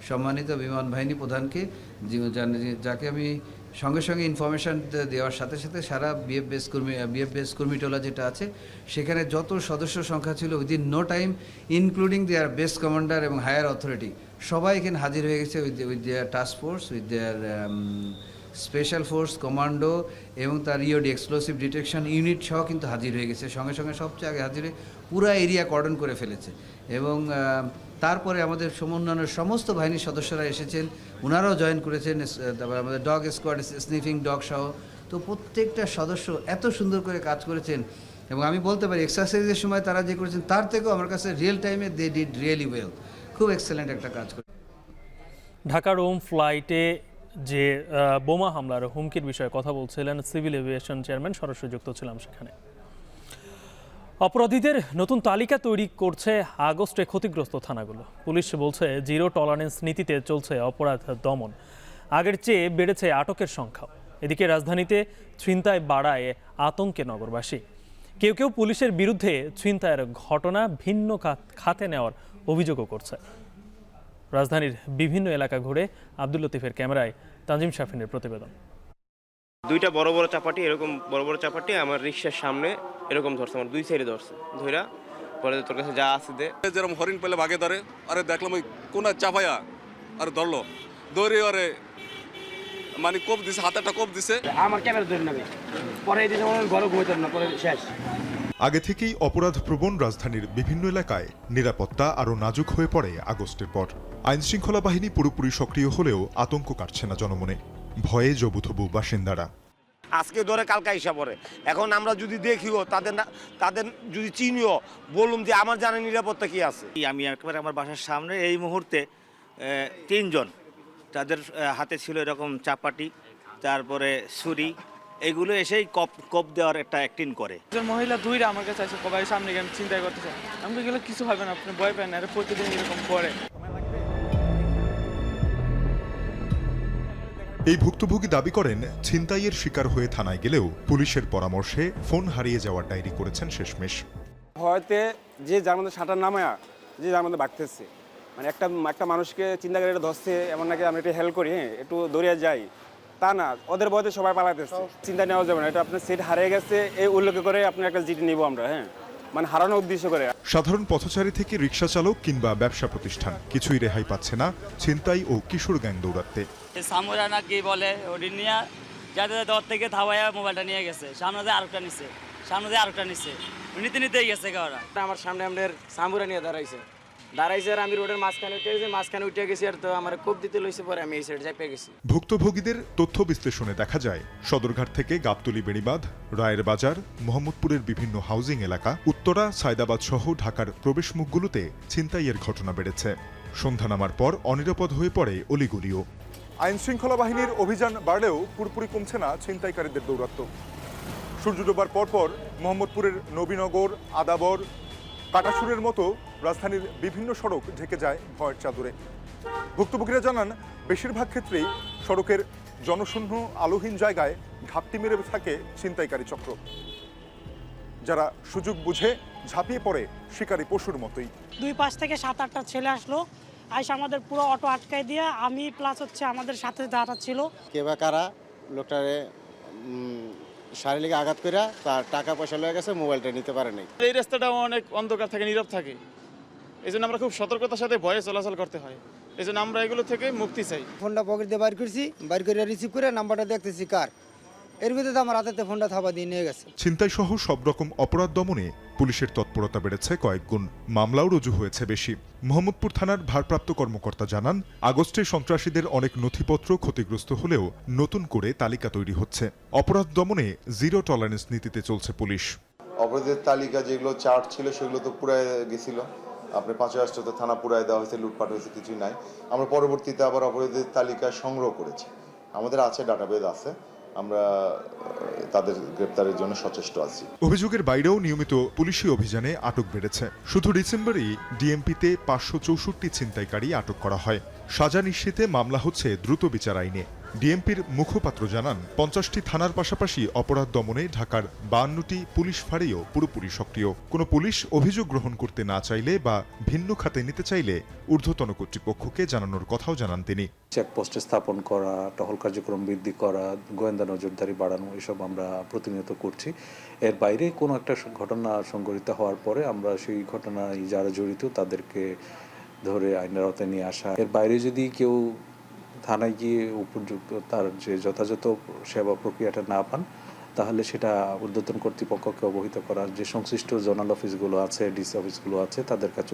সম্মানিত বিমান বাহিনী প্রধানকে, যাকে আমি সঙ্গে সঙ্গে ইনফরমেশান দেওয়ার সাথে সাথে সারা বিএফ বেস কর্মীটোলা যেটা আছে সেখানে যত সদস্য সংখ্যা ছিল উইদিন নো টাইম, ইনক্লুডিং দেয়ার বেস কমান্ডার এবং হায়ার অথরিটি, সবাই এখানে হাজির হয়ে গেছে with their task force, with their special force commando এবং তার ইওডি এক্সপ্লোসিভ ডিটেকশন ইউনিট সহ কিন্তু হাজির হয়ে গেছে। সঙ্গে সঙ্গে সবচেয়ে আগে হাজির হয়ে পুরো এরিয়া কর্ডন করে ফেলেছে। এবং তারপরে আমাদের অন্যান্য সমস্ত বাহিনীর সদস্যরা এসেছেন, ওনারাও জয়েন করেছেন, তারপরে আমাদের ডগ স্কোয়াড, স্নিফিং ডগ সহ। তো প্রত্যেকটা সদস্য এত সুন্দর করে কাজ করেছেন এবং আমি বলতে পারি এক্সারসাইজের সময় তারা যে করেছেন তার থেকেও আমার কাছে রিয়েল টাইমে দে ডিড রিয়েলি ওয়েল, খুব এক্সেলেন্ট একটা কাজ করে। ঢাকা রোম ফ্লাইটে যে বোমা হামলার হুমকির বিষয়ে কথা বলছিলেন সিভিল এভিয়েশন চেয়ারম্যান, সরাসরি যুক্ত ছিলাম সেখানে। অপরাধীদের নতুন তালিকা তৈরি করছে আগস্টে ক্ষতিগ্রস্ত থানাগুলো। পুলিশ বলছে জিরো টলারেন্স নীতিতে চলছে অপরাধ দমন, আগের চেয়ে বেড়েছে আটকের সংখ্যা। এদিকে রাজধানীতে ছিনতাই বাড়ায় আতঙ্কে নগরবাসী। কেউ কেউ পুলিশের বিরুদ্ধে ছিনতাইয়ের ঘটনা ভিন্ন খাতে নেওয়ার অভিযোগও করছে। রাজধানীর বিভিন্ন এলাকা ঘুরে আব্দুল লতিফের ক্যামেরায় তানজিম শাফিনের প্রতিবেদন। দুইটা বড় বড় চাপাটি, এরকম বড় বড় চাপাটি আমার রিক্সার সামনে এরকম ধরছে, আমার দুই সাইডে ধরছে, ধইরা পরে তোর কাছে যা আছে দে। যেরকম হরিণ পেলে বাগে ধরে, আরে দেখলাম ওই কোনা চাপাইয়া আর ধরলো, ধরে আরে মানে কোপ দিছে, হাতে একটা কোপ দিছে, আমার ক্যামেরা ধরে নেবে, পরে এই দিকে ঘরে ঘুমাইতাম না, পরে শেষ। আগে থেকেই অপরাধপ্রবণ রাজধানীর বিভিন্ন এলাকায় নিরাপত্তা আরও নাজুক হয়ে পড়ে আগস্টের পর। আইনশৃঙ্খলা বাহিনী পুরোপুরি সক্রিয় হলেও আতঙ্ক কাটছে না জনমনে, ভয়ে জবুথবু বাসিন্দারা। আজকে ধরে কালকা হিসাব করে, এখন আমরা যদি দেখিও তাদের যদি চিনিও বলুন যে আমার জানা নিরাপত্তা কি আছে। আমি একবার আমার বাসার সামনে এই মুহূর্তে 3 জন, তাদের হাতে ছিল এরকম চাপাটি, তারপরে ছুরি, এগুলো এসেই কপ দেওয়ার একটা অ্যাক্টিং করে। মহিলা দুইটা আমার কাছে আছে, কবাই সামনে গিয়ে আমি চিন্তা করতেছি, আমি গেলে কিছু হবে না, আপনি ভয় পান না, প্রতিদিন এরকম করে। এই ভুক্তভোগী দাবি করেন ছিনতাইয়ের শিকার হয়ে থানায় গেলেও পুলিশের পরামর্শে ফোন হারিয়ে যাওয়ার ডায়েরি করেছেন শেষমেশ। হয়তো যে যার মধ্যে সাঁটার নামায়া যে যার মধ্যে বাড়তেছে, মানে একটা মানুষকে চিন্তা করে এটা ধরছে, এমন নাকি আমরা একটু হেল্প করি, হ্যাঁ একটু দৌড়িয়ে যাই, তা না, ওদের বয়তে সবাই পালাতেছে। চিন্তা নেওয়া যাবে না, এটা আপনার সিট হারিয়ে গেছে এই উল্লেখ করে আপনার একটা জিটি নিব আমরা, হ্যাঁ মানে হারানোর উদ্দেশ্য করে। সাধারণ পথচারী থেকে রিক্সা চালক কিংবা ব্যবসা প্রতিষ্ঠান কিছুই রেহাই পাচ্ছে না ছিনতাই ও কিশোর গ্যাং দৌড়াতে। সামুরা না কি বলে ওটি নিয়ে যাতে দর থেকে থাবাইয়া মোবাইলটা নিয়ে গেছে, সামনে দিয়ে আরেকটা নিচ্ছে, নিতে নিতেই গেছে। আমার সামনে আমাদের সামুরা নিয়ে দাঁড়াইছে আর আমি রোডের মাঝখানে উঠে গেছি, আর তো আমার কোপ দিতে লইছে, পরে আমি এই সাইড যাই পেয়ে গেছি। ভুক্তভোগীদের তথ্য বিশ্লেষণে দেখা যায় সদরঘাট থেকে গাবতলী বেড়িবাঁধ, রায়ের বাজার, মোহাম্মদপুরের বিভিন্ন হাউজিং এলাকা, উত্তরা, সায়দাবাদ সহ ঢাকার প্রবেশমুখগুলোতে ছিনতাইয়ের ঘটনা বেড়েছে। সন্ধ্যা নামার পর অনিরাপদ হয়ে পড়ে অলিগলিও। আইনশৃঙ্খলা বাহিনীর অভিযান বাড়লেও পুরোপুরি কমছে না ছিনতাইকারীদের দৌরাত্ম্য। সূর্য ডোবার পরপর মোহাম্মদপুরের নবীনগর, আদাবর, কাটাসুরের মতো রাজধানীর বিভিন্ন সড়ক ঢেকে যায় ভয়ের চাদরে। ভুক্তভোগীরা জানান বেশিরভাগ ক্ষেত্রেই সড়কের জনশূন্য আলোহীন জায়গায় ঘাপটি মেরে থাকে ছিনতাইকারী চক্র, যারা সুযোগ বুঝে ঝাঁপিয়ে পড়ে শিকারী পশুর মতোই। 2 পাশ থেকে 7-8টা ছেলে আসলো, আইসা আমাদের পুরো অটো আটকাই দিয়ে আমি প্লাস হচ্ছে আমাদের সাথে যারা ছিল কে বা কারা লোকটারে শারীরিক আঘাত করে তার টাকা পয়সা লয়ে গেছে, মোবাইলটা নিতে পারে নাই। এই রাস্তাটাও অনেক অন্ধকার থাকে, নীরব থাকে, এই জন্য আমরা খুব সতর্কতার সাথে ভয়ে চলাচল করতে হয়। এই জন্য আমরা এগুলো থেকে মুক্তি চাই। ফোনটা পকেট দিয়ে বাইর করছি, বাইর করে রিসিভ করে নাম্বারটা দেখতেছি কার, এর ভিতরে আমার হাতে ফোনটা থাবা দিয়ে নিয়ে গেছে। ছিনতাই সহ সব রকম অপরাধ দমনে পুলিশের তৎপরতা বেড়েছে কয়েক গুণ, মামলাও রুজু হয়েছে বেশি। মোহাম্মদপুর থানার ভারপ্রাপ্ত কর্মকর্তা জানান, আগস্টে সন্ত্রাসীদের অনেক নথিপত্র ক্ষতিগ্রস্ত হলেও নতুন করে তালিকা তৈরি হচ্ছে। অপরাধ দমনে জিরো টলারেন্স নীতিতে চলছে পুলিশ। অপরাধের তালিকা যেগুলো চার্ট ছিল সেগুলো তো পুরাই গেছিল, আপনার 5 আগস্টে থানা পুরাই দেওয়া হয়েছে, লুটপাট হয়েছে, কিছুই নাই। আমরা পরবর্তীতে আবার অপরাধের তালিকা সংগ্রহ করেছি, আমাদের আছে, ডাটাবেজ আছে, আমরা তাদের গ্রেপ্তারের জন্য সচেষ্ট আছি। অভিযোগের বাইরেও নিয়মিত পুলিশি অভিযানে আটক বেড়েছে। শুধু ডিসেম্বরেই ডিএমপিতে 564 ছিনতাইকারী আটক করা হয়। সাজা নিশ্চিতে মামলা হচ্ছে দ্রুত বিচার আইনে। ডিএমপির মুখপাত্র জানান, 50টি থানার পাশাপাশি অপরাধ দমনে ঢাকার 52টি পুলিশ ফাঁড়িও পুরোপুরি সক্রিয়। কোনো পুলিশ অভিযোগ গ্রহণ করতে না চাইলে বা ভিন্ন খাতে নিতে চাইলে ঊর্ধ্বতন কর্তৃপক্ষকে জানানোর কথাও জানান তিনি। চেকপোস্ট স্থাপন করা, টহল কার্যক্রম বৃদ্ধি করা, গোয়েন্দা নজরদারি বাড়ানো, এসব আমরা প্রতিনিয়ত করছি। এর বাইরে কোনো একটা ঘটনা সংঘটিত হওয়ার পরে আমরা সেই ঘটনায় যারা জড়িত তাদেরকে ধরে আইনের আওতায় নিয়ে আসা। এর বাইরে যদি কেউ থানায় গিয়ে উপযুক্ত তার যে যথাযথ সেবা প্রক্রিয়াটা না পান, তাহলে সেটা ঊর্ধ্বতন কর্তৃপক্ষকে অবহিত করার যে সংশ্লিষ্ট জোনাল অফিসগুলো আছে, ডিসি অফিসগুলো আছে, তাদের কাছে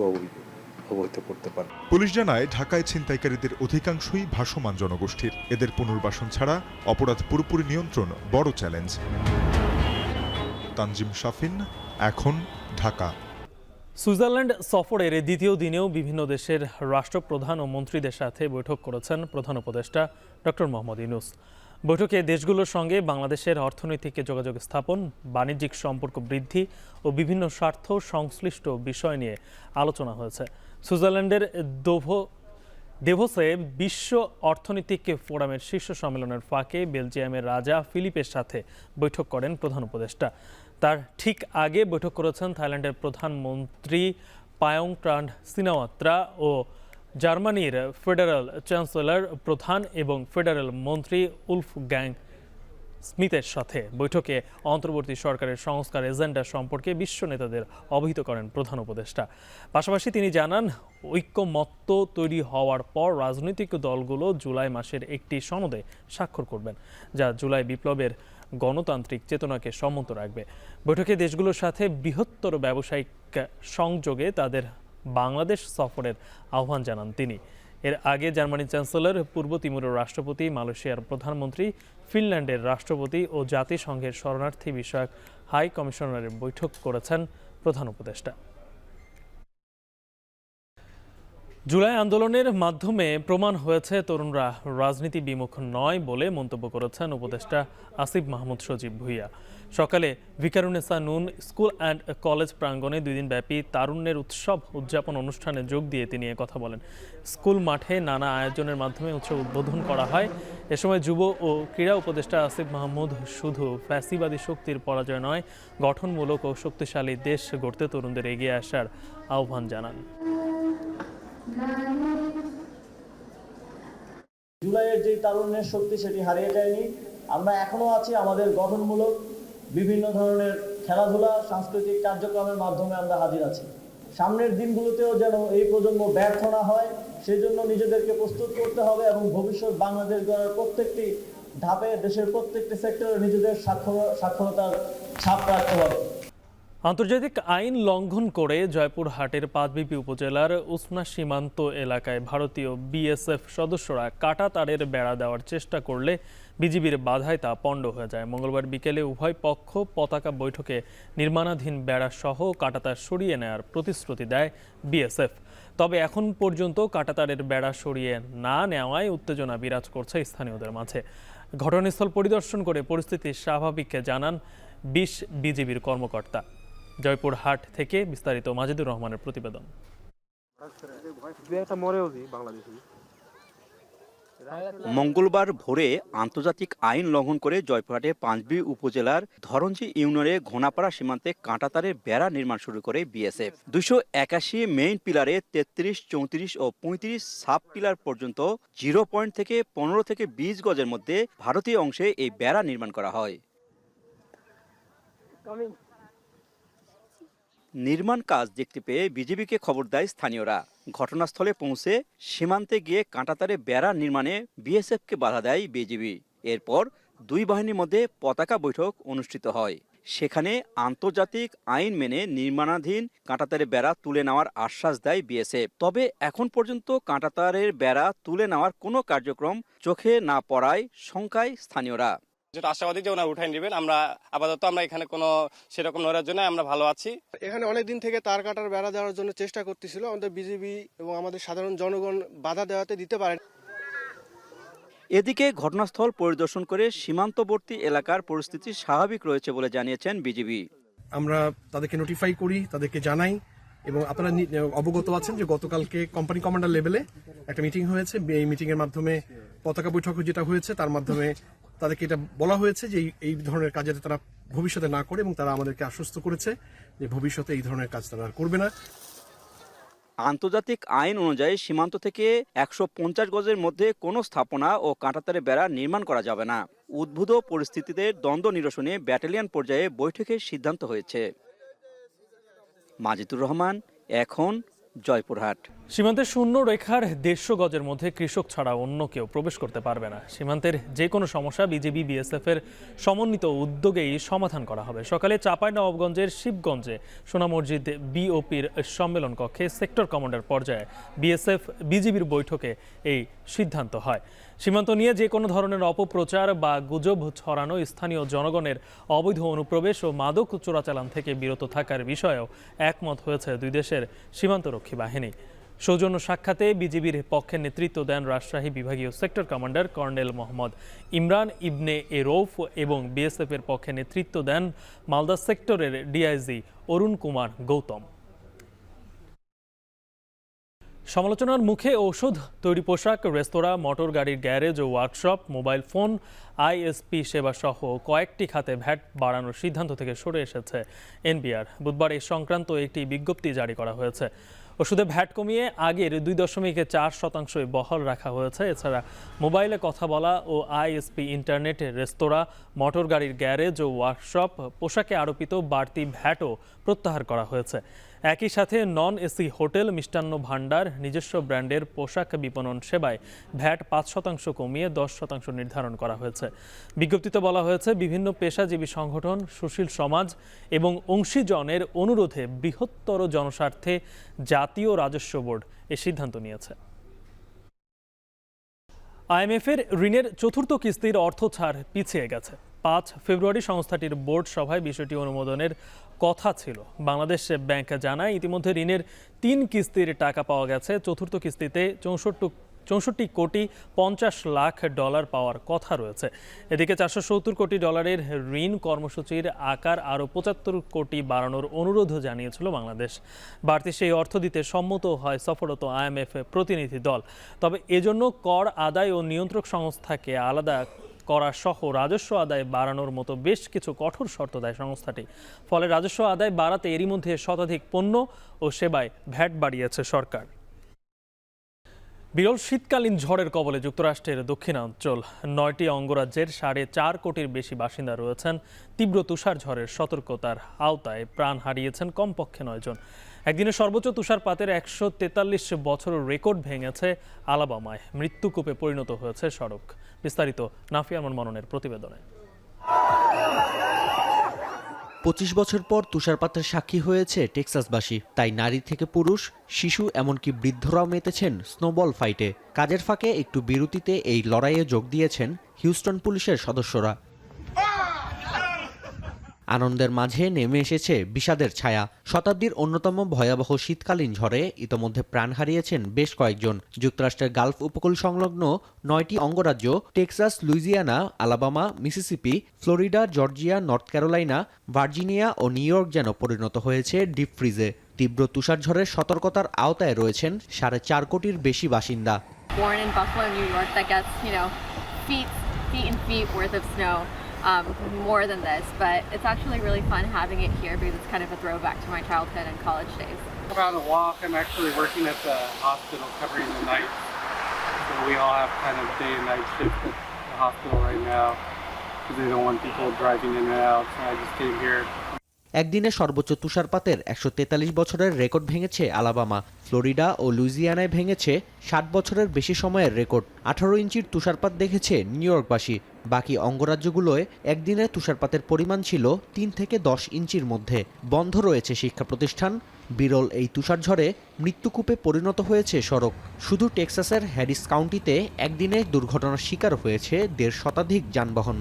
অবহিত করতে পারে। পুলিশ জানায়, ঢাকায় ছিনতাইকারীদের অধিকাংশই ভাসমান জনগোষ্ঠীর। এদের পুনর্বাসন ছাড়া অপরাধ পুরোপুরি নিয়ন্ত্রণ বড় চ্যালেঞ্জ। তানজিম শাফিন, এখন, ঢাকা। সুইজারল্যান্ড সফরের দ্বিতীয় দিনেও বিভিন্ন দেশের রাষ্ট্রপ্রধান ও মন্ত্রীদের সাথে বৈঠক করেছেন প্রধান উপদেষ্টা ডক্টর মোহাম্মদ ইউনূস। বৈঠকে দেশগুলোর সঙ্গে বাংলাদেশের অর্থনৈতিক যোগাযোগ স্থাপন, বাণিজ্যিক সম্পর্ক বৃদ্ধি ও বিভিন্ন স্বার্থ সংশ্লিষ্ট বিষয় নিয়ে আলোচনা হয়েছে। সুইজারল্যান্ডের দেভোসে বিশ্ব অর্থনৈতিক ফোরামের শীর্ষ সম্মেলনের ফাঁকে বেলজিয়ামের রাজা ফিলিপের সাথে বৈঠক করেন প্রধান উপদেষ্টা। তার ঠিক আগে বৈঠক করেছেন থাইল্যান্ডের প্রধানমন্ত্রী পায়ংক্রান্ড সিনাওয়াত্রা ও জার্মানির ফেডারেল চ্যান্সেলর প্রধান এবং ফেডারেল মন্ত্রী উলফগ্যাং স্মিথের সাথে। বৈঠকে অন্তর্বর্তী সরকারের সংস্কার এজেন্ডা সম্পর্কে বিশ্ব নেতাদের অবহিত করেন প্রধান উপদেষ্টা। পাশাপাশি তিনি জানান, ঐক্যমত্য তৈরি হওয়ার পর রাজনৈতিক দলগুলো জুলাই মাসের একটি সনদে স্বাক্ষর করবেন, যা জুলাই বিপ্লবের গণতান্ত্রিক চেতনাকে সম্মত রাখবে। বৈঠকে দেশগুলোর সাথে বৃহত্তর ব্যবসায়িক সংযোগে তাদের বাংলাদেশ সফরের আহ্বান জানান তিনি। এর আগে জার্মানির চ্যান্সেলর, পূর্ব তিমুরের রাষ্ট্রপতি, মালয়েশিয়ার প্রধানমন্ত্রী, ফিনল্যান্ডের রাষ্ট্রপতি ও জাতিসংঘের শরণার্থী বিষয়ক হাই কমিশনারের বৈঠক করেছেন প্রধান উপদেষ্টা। জুলাই আন্দোলনের মাধ্যমে প্রমাণ হয়েছে তরুণরা রাজনীতি বিমুখ নয় বলে মন্তব্য করেছেন উপদেষ্টা আসিফ মাহমুদ সজীব ভুঁইয়া। সকালে ভিকারুন্নেসা নুন স্কুল অ্যান্ড কলেজ প্রাঙ্গণে 2 দিনব্যাপী তারুণ্যের উৎসব উদযাপন অনুষ্ঠানে যোগ দিয়ে তিনি কথা বলেন। স্কুল মাঠে নানা আয়োজনের মাধ্যমে উৎসব উদ্বোধন করা হয়। এ সময় যুব ও ক্রীড়া উপদেষ্টা আসিফ মাহমুদ শুধু ফ্যাসিবাদী শক্তির পরাজয় নয়, গঠনমূলক ও শক্তিশালী দেশ গড়তে তরুণদের এগিয়ে আসার আহ্বান জানান। জুলাইয়ের যে তারুণ্যের শক্তি সেটি হারিয়ে যায়নি। আমরা এখনো আছি, আমাদের গঠনমূলক বিভিন্ন ধরনের খেলাধুলা, সাংস্কৃতিক কার্যক্রমের মাধ্যমে আমরা হাজির আছি। সামনের দিনগুলোতেও যেন এই প্রজন্ম ব্যর্থ না হয়, সেজন্য নিজেদেরকে প্রস্তুত করতে হবে এবং ভবিষ্যৎ বাংলাদেশ গড়ার প্রত্যেকটি ধাপে দেশের প্রত্যেকটি সেক্টরে নিজেদের সাক্ষরতার ছাপ রাখতে হবে। আন্তর্জাতিক আইন লঙ্ঘন করে জয়পুরহাটের পাঁচবিবি উপজেলার উসনা সীমান্ত এলাকায় ভারতীয় বিএসএফ সদস্যরা কাঁটা তারের বেড়া দেওয়ার চেষ্টা করলে বিজিবির বাধায় তা পণ্ড হয়ে যায়। মঙ্গলবার বিকেলে উভয় পক্ষ পতাকা বৈঠকে নির্মাণাধীন বেড়া সহ কাঁটাতার সরিয়ে নেওয়ার প্রতিশ্রুতি দেয় বিএসএফ। তবে এখন পর্যন্ত কাঁটাতারের বেড়া সরিয়ে না নেওয়ায় উত্তেজনা বিরাজ করছে স্থানীয়দের মাঝে। ঘটনাস্থল পরিদর্শন করে পরিস্থিতি স্বাভাবিককে জানান 20 বিজিবির কর্মকর্তা। জয়পুরহাট থেকে বিস্তারিত মাজিদুর রহমানের প্রতিবেদন। মঙ্গলবার ভোরে আন্তর্জাতিক আইন লঙ্ঘন করে জয়পুরহাটে পাঁচবি উপজেলার ধরঞ্জি ইউনিয়নে ঘোনাপাড়া সীমান্তে কাঁটাতারের বেড়া নির্মাণ শুরু করে বিএসএফ। 281 মেইন পিলারে 33, 34 ও 35 সাব পিলার পর্যন্ত 0 পয়েন্ট থেকে 15 থেকে 20 গজের মধ্যে ভারতীয় অংশে এই বেড়া নির্মাণ করা হয়। নির্মাণ কাজ দেখতে পেয়ে বিজিবিকে খবর দেয় স্থানীয়রা। ঘটনাস্থলে পৌঁছে সীমান্তে গিয়ে কাঁটাতারে বেড়া নির্মাণে বিএসএফকে বাধা দেয় বিজিবি। এরপর দুই বাহিনীর মধ্যে পতাকা বৈঠক অনুষ্ঠিত হয়। সেখানে আন্তর্জাতিক আইন মেনে নির্মাণাধীন কাঁটাতারের বেড়া তুলে নেওয়ার আশ্বাস দেয় বিএসএফ। তবে এখন পর্যন্ত কাঁটাতারের বেড়া তুলে নেওয়ার কোনো কার্যক্রম চোখে না পড়ায় শঙ্কায় স্থানীয়রা। যেটা আশাবাদী যে ওনারা উঠাই নেবেন। আমরা আপাতত এখানে কোনো সেরকম নড়ার জন্য আমরা ভালো আছি। এখানে অনেক দিন থেকে তার কাটার বেড়া দেওয়ার জন্য চেষ্টা করতেছিল, আমাদের বিজিবি এবং আমাদের সাধারণ জনগণ বাধা দেওয়াতে দিতে পারেন। এদিকে ঘটনাস্থল পরিদর্শন করে সীমান্তবর্তী এলাকার পরিস্থিতি স্বাভাবিক রয়েছে বলে জানিয়েছেন বিজিবি। আমরা তাদেরকে নোটিফাই করি, তাদেরকে জানাই, এবং আপনারা অবগত আছেন যে গতকালকে কোম্পানি কমান্ডার লেভেলে একটা মিটিং হয়েছে। এই মিটিং এর মাধ্যমে পতাকা বৈঠক যেটা হয়েছে তার মাধ্যমে তাদেরকে এটা বলা হয়েছে যে এই ধরনের কাজ যাতে তারা ভবিষ্যতে না করে, এবং তারা আমাদেরকে আশ্বস্ত করেছে যে ভবিষ্যতে এই ধরনের কাজ তারা করবে না। আন্তর্জাতিক আইন অনুযায়ী সীমান্ত থেকে 150 গজের মধ্যে কোনো স্থাপনা ও কাঁটাতারে বেড়া নির্মাণ করা যাবে না। উদ্ভূত পরিস্থিতিতে দ্বন্দ্ব নিরসনে ব্যাটালিয়ন পর্যায়ে বৈঠকের সিদ্ধান্ত হয়েছে। মাজিদুর রহমান, এখন জয়পুরহাট। সীমান্তের শূন্য রেখার 150 গজের মধ্যে কৃষক ছাড়া অন্য কেউ প্রবেশ করতে পারবে না। সীমান্তের যে কোনো সমস্যা বিজিবি বিএসএফ এর সমন্বিত উদ্যোগেই সমাধান করা হবে। সকালে চাঁপাইনবাবগঞ্জের শিবগঞ্জে সোনা মসজিদ বিওপির সম্মেলন কক্ষে সেক্টর কমান্ডার পর্যায়ে বিএসএফ বিজিবির বৈঠকে এই সিদ্ধান্ত হয়। সীমান্ত নিয়ে যে কোনো ধরনের অপপ্রচার বা গুজব ছড়ানো, স্থানীয় জনগণের অবৈধ অনুপ্রবেশ ও মাদক চোরাচালান থেকে বিরত থাকার বিষয়েও একমত হয়েছে দুই দেশের সীমান্তরক্ষী বাহিনী। সৌজন্য সাক্ষাতে বিজিবির পক্ষে নেতৃত্ব দেন রাজশাহী বিভাগীয় sector commander colonel Mohammad Imran Ibne Erouf এবং বিএসএফ এর পক্ষে নেতৃত্ব দেন মালদা সেক্টরের ডিআইজি অরুণ কুমার গৌতম। সমালোচনার মুখে ঔষধ তৈরি, পোশাক, রেস্তোরাঁ, মোটর গাড়ির গ্যারেজ ও ওয়ার্কশপ, মোবাইল ফোন, আইএসপি সেবা সহ কয়েকটি খাতে ভ্যাট বাড়ানোর সিদ্ধান্ত থেকে সরে এসেছে এনবিআর। বুধবার এই সংক্রান্ত একটি বিজ্ঞপ্তি জারি করা হয়েছে। ওষুধে ভ্যাট কমিয়ে আগের 2.4% বহাল রাখা হয়েছে। এছাড়া মোবাইলে কথা বলা ও আইএসপি, ইন্টারনেট, রেস্তোরাঁ, মোটর গাড়ির গ্যারেজ ও ওয়ার্কশপ, পোশাকে আরোপিত বাড়তি ভ্যাটও প্রত্যাহার করা হয়েছে। একই সাথে non AC hotel, Mishtanna Bhandar, নিজস্ব ব্র্যান্ডের পোশাক বিপণন সেবায় ভ্যাট 5% কমিয়ে 10% নির্ধারণ করা হয়েছে। বিজ্ঞপ্তিতে বলা হয়েছে, বিভিন্ন পেশাজীবী সংগঠন, সুশীল সমাজ এবং অংশীজনের অনুরোধে বৃহত্তর জনস্বার্থে জাতীয় রাজস্ব বোর্ড এ সিদ্ধান্ত নিয়েছে। আইএমএফের ঋণের চতুর্থ কিস্তির অর্থ ছাড় পিছিয়ে গেছে। 5 ফেব্রুয়ারি সংস্থাটির বোর্ড সভায় বিষয়টি অনুমোদনের কথা ছিল। বাংলাদেশ ব্যাংক জানায়, ইতিমধ্যে ঋণের 3 কিস্তির টাকা পাওয়া গেছে। চতুর্থ কিস্তিতে 64 কোটি 50 লাখ ডলার পাওয়ার কথা রয়েছে। এদিকে 470 কোটি ডলারের ঋণ কর্মসূচির আকার আরও 75 কোটি বাড়ানোর অনুরোধ জানিয়েছিল বাংলাদেশ। বাড়তি সেই অর্থ দিতে সম্মত হয় সফররত আইএমএফ প্রতিনিধি দল। তবে এজন্য কর আদায় ও নিয়ন্ত্রক সংস্থাকে আলাদা করা সহ রাজস্ব আদায় বাড়ানোর মতো বেশ কিছু কঠোর শর্ত দেয় সংস্থাটি। ফলে রাজস্ব আদায় বাড়াতে এরই মধ্যে শতাধিক পণ্য ও সেবায় ভ্যাট বাড়িয়েছে সরকার। বিরল শীতকালীন ঝড়ের কবলে যুক্তরাষ্ট্রের দক্ষিণাঞ্চল 9টি অঙ্গরাজ্যের 4.5 কোটির বেশি বাসিন্দা রয়েছেন। তীব্র তুষার ঝড়ের সতর্কতার আওতায় প্রাণ হারিয়েছেন কমপক্ষে 9 জন। একদিনে সর্বোচ্চ তুষারপাতের 143 বছরের রেকর্ড ভেঙেছে আলাবামায়। মৃত্যুকূপে পরিণত হয়েছে সড়ক। বিস্তারিত নাফিয়া মননের প্রতিবেদনে। 25 বছর পর তুষারপাতের সাক্ষী হয়েছে টেক্সাসবাসী। তাই নারী থেকে পুরুষ, শিশু এমনকি বৃদ্ধরাও মেতেছেন স্নোবল ফাইটে। কাজের ফাঁকে একটু বিরতিতে এই লড়াইয়ে যোগ দিয়েছেন হিউস্টন পুলিশের সদস্যরা। আনন্দের মাঝে নেমে এসেছে বিষাদের ছায়া। শতাব্দীর অন্যতম ভয়াবহ শীতকালীন ঝড়ে ইতোমধ্যে প্রাণ হারিয়েছেন বেশ কয়েকজন। যুক্তরাষ্ট্রের গালফ উপকূল সংলগ্ন 9টি অঙ্গরাজ্য Texas, Louisiana, Alabama, Mississippi, Florida, Georgia, North Carolina, Virginia ও নিউ ইয়র্ক যেন পরিণত হয়েছে ডিপ ফ্রিজে। তীব্র তুষারঝড়ের সতর্কতার আওতায় রয়েছেন 4.5 কোটির বেশি বাসিন্দা। More than this, but it's actually really fun having it here because it's kind of a throwback to my childhood and college days. I'm on a walk. I'm actually working at the hospital covering the night. So we all have kind of day and night shift at the hospital right now because they don't want people driving in and out. So I just came here. একদিনে সর্বোচ্চ তুষারপাতের 143 বছরের record ভেঙেছে Alabama. Florida ও লুইজিয়ানায় ভেঙেছে 60 বছরের বেশি সময়ের record. 18 ইঞ্চির তুষারপাত দেখেছে নিউ ইয়র্কবাসী। বাকি অঙ্গরাজ্যগুলোয় একদিনে তুষারপাতের পরিমাণ ছিল 3 থেকে 10 ইঞ্চির মধ্যে। বন্ধ রয়েছে শিক্ষা প্রতিষ্ঠান। বিরল এই তুষারঝড়ে মৃত্যুকূপে পরিণত হয়েছে সড়ক। শুধু টেক্সাসের হ্যারিস কাউন্টিতে একদিনে দুর্ঘটনার শিকার হয়েছে 1.5 শতাধিক যানবাহন।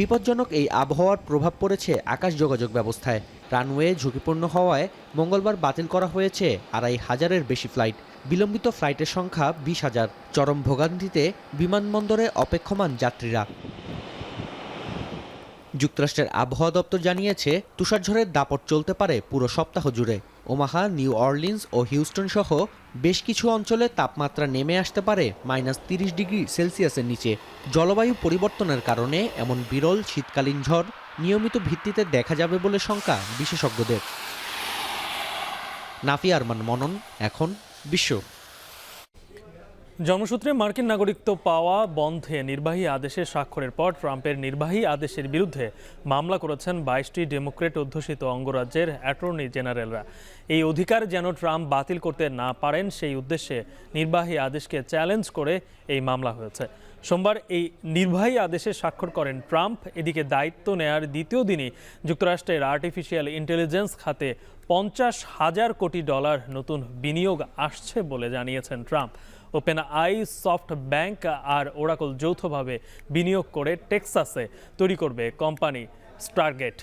বিপজ্জনক এই আবহাওয়ার প্রভাব পড়েছে আকাশ যোগাযোগ ব্যবস্থায়। রানওয়ে ঝুঁকিপূর্ণ হওয়ায় মঙ্গলবার বাতিল করা হয়েছে 2,500-এর বেশি ফ্লাইট। বিলম্বিত ফ্লাইটের সংখ্যা 20,000। চরম ভোগান্তিতে বিমানবন্দরে অপেক্ষমান যাত্রীরা। যুক্তরাষ্ট্রের আবহাওয়া দপ্তর জানিয়েছে তুষারঝড়ের দাপট চলতে পারে পুরো সপ্তাহ জুড়ে। ওমাহা, নিউ অরলিন্স ও হিউস্টন সহ বেশ কিছু অঞ্চলে তাপমাত্রা নেমে আসতে পারে -30 ডিগ্রি সেলসিয়াসের নিচে। জলবায়ু পরিবর্তনের কারণে এমন বিরল শীতকালীন ঝড় নিয়মিত ভিত্তিতে দেখা যাবে বলে শঙ্কা বিশেষজ্ঞদের। নাফি আরমান মনন, এখন বিশ্ব। জন্মসূত্রে মার্কিন নাগরিকত্ব পাওয়া বন্ধে নির্বাহী আদেশে স্বাক্ষরের পর ট্রাম্পের নির্বাহী আদেশের বিরুদ্ধে মামলা করেছেন 22টি ডেমোক্রেট অধ্যুষিত অঙ্গরাজ্যের অ্যাটর্নি জেনারেলরা। এই অধিকার যেন ট্রাম্প বাতিল করতে না পারেন সেই উদ্দেশ্যে নির্বাহী আদেশকে চ্যালেঞ্জ করে এই মামলা হয়েছে। সোমবার এই নির্বাহী আদেশে স্বাক্ষর করেন ট্রাম্প। এদিকে দায়িত্ব নেয়ার দ্বিতীয় দিনই যুক্তরাষ্ট্রের আর্টিফিশিয়াল ইন্টেলিজেন্স খাতে $50,000 কোটি নতুন বিনিয়োগ আসছে বলে জানিয়েছেন ট্রাম্প। ওপেনআই, সফটব্যাংক আর ওরাকল যৌথভাবে বিনিয়োগ করে টেক্সাসে তৈরি করবে কোম্পানি স্টারগেট।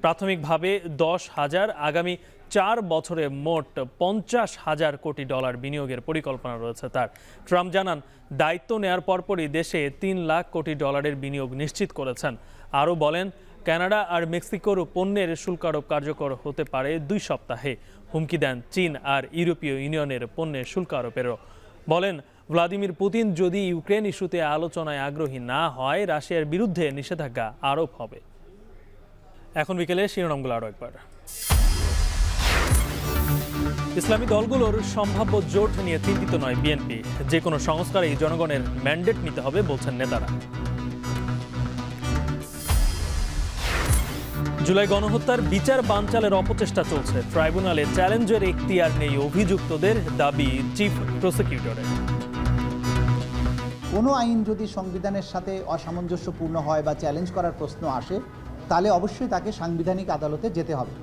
প্রাথমিকভাবে 10,000, আগামী 4 বছরে মোট $50,000 কোটি বিনিয়োগের পরিকল্পনা রয়েছে তার। ট্রাম্প জানান, দায়িত্ব নেয়ার পরপরই দেশে $3 লাখ কোটি বিনিয়োগ নিশ্চিত করেছেন। আরও বলেন, কানাডা আর মেক্সিকোর পণ্যের শুল্ক আরোপ কার্যকর হতে পারে 2 সপ্তাহে। হুমকি দেন চীন আর ইউরোপীয় ইউনিয়নের পণ্যের শুল্ক আরোপেরও। বলেন, ভ্লাদিমির পুতিন যদি ইউক্রেন ইস্যুতে আলোচনায় আগ্রহী না হয়, রাশিয়ার বিরুদ্ধে নিষেধাজ্ঞা আরোপ হবে। এখন বিকেলে শিরোনামগুলো আরও একবার। ইসলামী দলগুলোর সম্ভাব্য জোট নিয়ে চিন্তিত নয় বিএনপি। যে কোনো সংস্কারেই জনগণের ম্যান্ডেট নিতে হবে বলছেন নেতারা। জুলাই গণহত্যার বিচার বানচালের অপচেষ্টা চলছে। ট্রাইব্যুনালে চ্যালেঞ্জের এখতিয়ার নেই অভিযুক্তদের, দাবি চিফ প্রসিকিউটরের। কোনো আইন যদি সংবিধানের সাথে অসামঞ্জস্যপূর্ণ হয় বা চ্যালেঞ্জ করার প্রশ্ন আসে, তাহলে অবশ্যই তাকে সাংবিধানিক আদালতে যেতে হবে।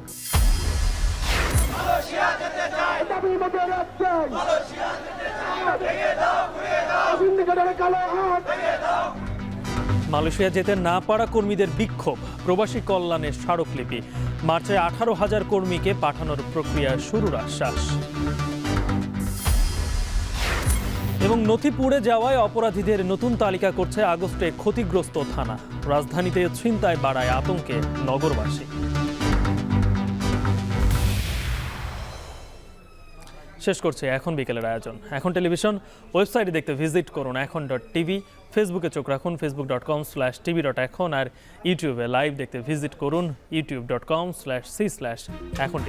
মালয়েশিয়া যেতে না পারা কর্মীদের বিক্ষোভ, প্রবাসী কল্যাণে স্মারকলিপি। মার্চে 18,000 কর্মীকে পাঠানোর প্রক্রিয়া শুরুর আশ্বাস। এবং নথি পুড়ে যাওয়ায় অপরাধীদের নতুন তালিকা করছে আগস্টে ক্ষতিগ্রস্ত থানা। রাজধানীতে ছিনতাই বাড়ায় আতঙ্কে নগরবাসী। শেষ করছে এখন বিকেলের আয়োজন। এখন টেলিভিশন ওয়েবসাইটে দেখতে ভিজিট করুন এখন.tv, ফেসবুকে চোখ রাখুন facebook.com/tv.এখন, আর ইউটিউবে লাইভ দেখতে ভিজিট করুন youtube.com/c/echontv।